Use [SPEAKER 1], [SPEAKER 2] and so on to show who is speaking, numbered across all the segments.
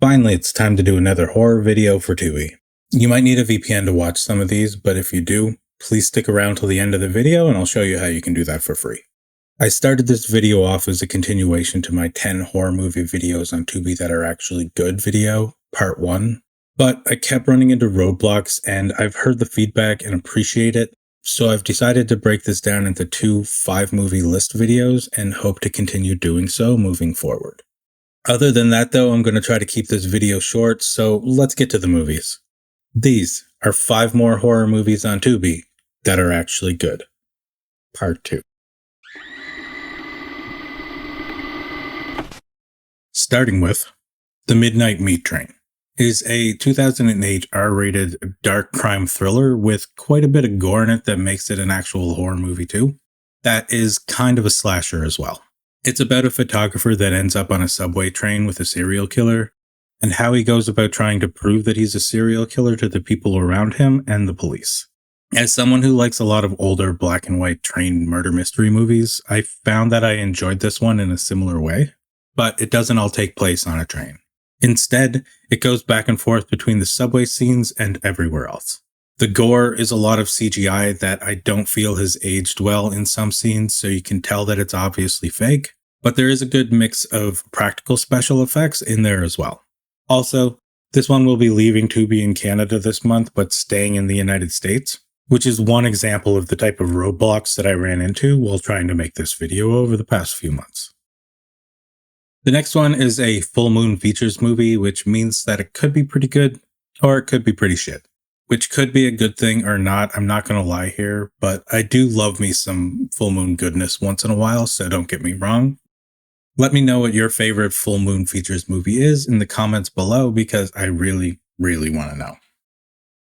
[SPEAKER 1] Finally, it's time to do another horror video for Tubi. You might need a VPN to watch some of these, but if you do, please stick around till the end of the video and I'll show you how you can do that for free. I started this video off as a continuation to my 10 horror movie videos on Tubi that are actually good video, part 1, but I kept running into roadblocks and I've heard the feedback and appreciate it, so I've decided to break this down into 2 5-movie list videos and hope to continue doing so moving forward. Other than that though, I'm going to try to keep this video short, so let's get to the movies. These are 5 more horror movies on Tubi that are actually good. Part 2. Starting with The Midnight Meat Train. It is a 2008 R-rated dark crime thriller with quite a bit of gore in it that makes it an actual horror movie too. That is kind of a slasher as well. It's about a photographer that ends up on a subway train with a serial killer, and how he goes about trying to prove that he's a serial killer to the people around him and the police. As someone who likes a lot of older black and white train murder mystery movies, I found that I enjoyed this one in a similar way, but it doesn't all take place on a train. Instead, it goes back and forth between the subway scenes and everywhere else. The gore is a lot of CGI that I don't feel has aged well in some scenes, so you can tell that it's obviously fake, but there is a good mix of practical special effects in there as well. Also, this one will be leaving Tubi in Canada this month, but staying in the United States, which is one example of the type of roadblocks that I ran into while trying to make this video over the past few months. The next one is a full moon features movie, which means that it could be pretty good, or it could be pretty shit. Which could be a good thing or not, I'm not going to lie here, but I do love me some full moon goodness once in a while, so don't get me wrong. Let me know what your favorite full moon features movie is in the comments below, because I really, really want to know.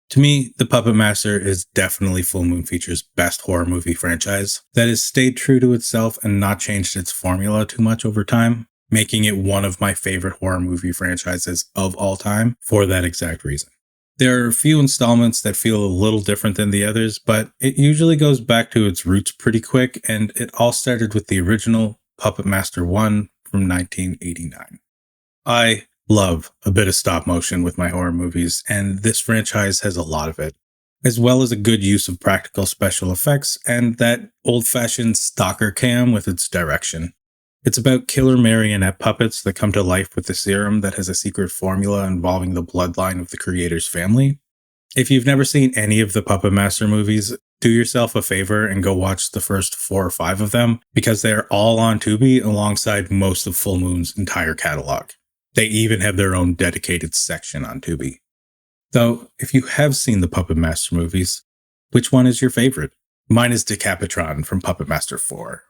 [SPEAKER 1] To me, The Puppet Master is definitely Full Moon Features' best horror movie franchise that has stayed true to itself and not changed its formula too much over time, making it one of my favorite horror movie franchises of all time for that exact reason. There are a few installments that feel a little different than the others, but it usually goes back to its roots pretty quick, and it all started with the original Puppet Master 1 from 1989. I love a bit of stop motion with my horror movies, and this franchise has a lot of it, as well as a good use of practical special effects and that old-fashioned stalker cam with its direction. It's about killer marionette puppets that come to life with a serum that has a secret formula involving the bloodline of the creator's family. If you've never seen any of the Puppet Master movies, do yourself a favor and go watch the first 4 or 5 of them, because they're all on Tubi alongside most of Full Moon's entire catalog. They even have their own dedicated section on Tubi. Though, if you have seen the Puppet Master movies, which one is your favorite? Mine is Decapitron from Puppet Master 4.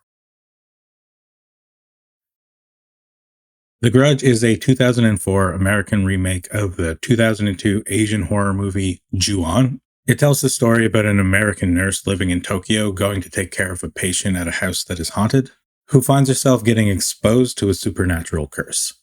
[SPEAKER 1] The Grudge is a 2004 American remake of the 2002 Asian horror movie Ju-On. It tells the story about an American nurse living in Tokyo going to take care of a patient at a house that is haunted, who finds herself getting exposed to a supernatural curse.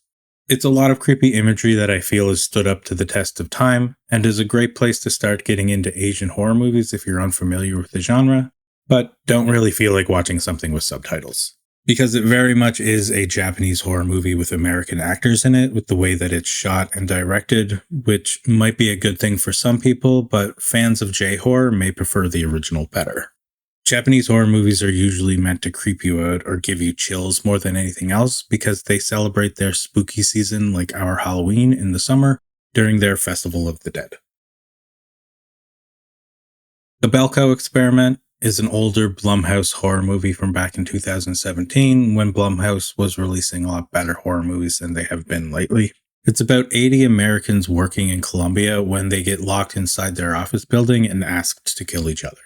[SPEAKER 1] It's a lot of creepy imagery that I feel has stood up to the test of time, and is a great place to start getting into Asian horror movies if you're unfamiliar with the genre, but don't really feel like watching something with subtitles. Because it very much is a Japanese horror movie with American actors in it, with the way that it's shot and directed, which might be a good thing for some people, but fans of J-horror may prefer the original better. Japanese horror movies are usually meant to creep you out or give you chills more than anything else, because they celebrate their spooky season like our Halloween in the summer during their Festival of the Dead. The Belko Experiment is an older Blumhouse horror movie from back in 2017, when Blumhouse was releasing a lot better horror movies than they have been lately. It's about 80 Americans working in Colombia when they get locked inside their office building and asked to kill each other.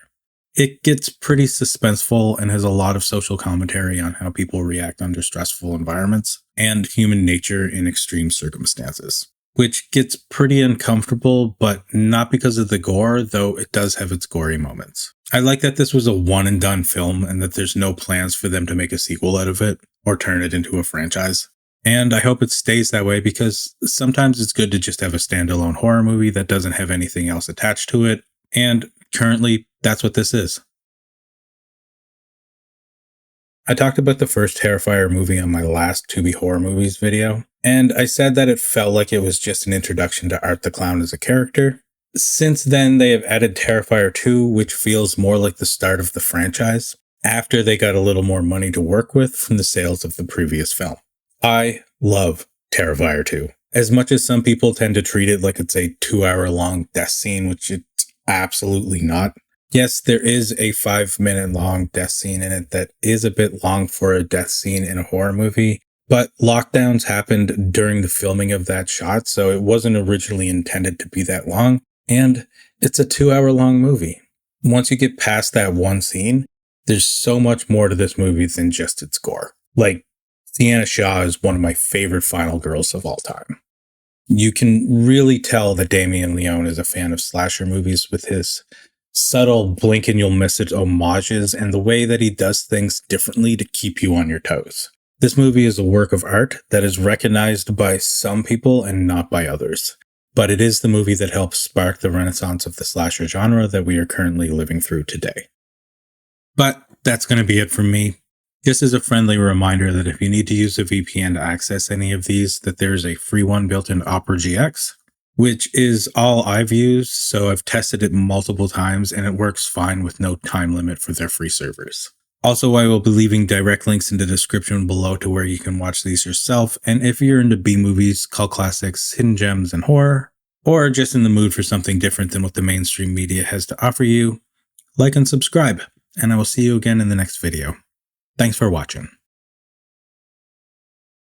[SPEAKER 1] It gets pretty suspenseful and has a lot of social commentary on how people react under stressful environments and human nature in extreme circumstances, which gets pretty uncomfortable, but not because of the gore, though it does have its gory moments. I like that this was a one-and-done film and that there's no plans for them to make a sequel out of it or turn it into a franchise. And I hope it stays that way, because sometimes it's good to just have a standalone horror movie that doesn't have anything else attached to it, and currently that's what this is. I talked about the first Terrifier movie on my last Tubi Horror Movies video, And I said that it felt like it was just an introduction to Art the Clown as a character. Since then, they have added Terrifier 2, which feels more like the start of the franchise, after they got a little more money to work with from the sales of the previous film. I love Terrifier 2. As much as some people tend to treat it like it's a 2-hour long death scene, which it's absolutely not. Yes, there is a 5-minute long death scene in it that is a bit long for a death scene in a horror movie, but lockdowns happened during the filming of that shot, so it wasn't originally intended to be that long, and it's a 2-hour long movie. Once you get past that one scene, there's so much more to this movie than just its gore. Like, Sienna Shaw is one of my favorite final girls of all time. You can really tell that Damien Leone is a fan of slasher movies with his subtle blink and you'll miss it homages and the way that he does things differently to keep you on your toes. This movie is a work of art that is recognized by some people and not by others. But it is the movie that helped spark the renaissance of the slasher genre that we are currently living through today. But that's going to be it from me. Just as a friendly reminder that if you need to use a VPN to access any of these, that there's a free one built in Opera GX, which is all I've used, so I've tested it multiple times and it works fine with no time limit for their free servers. Also, I will be leaving direct links in the description below to where you can watch these yourself, and if you're into B-movies, cult classics, hidden gems, and horror, or just in the mood for something different than what the mainstream media has to offer you, like and subscribe, and I will see you again in the next video. Thanks for watching.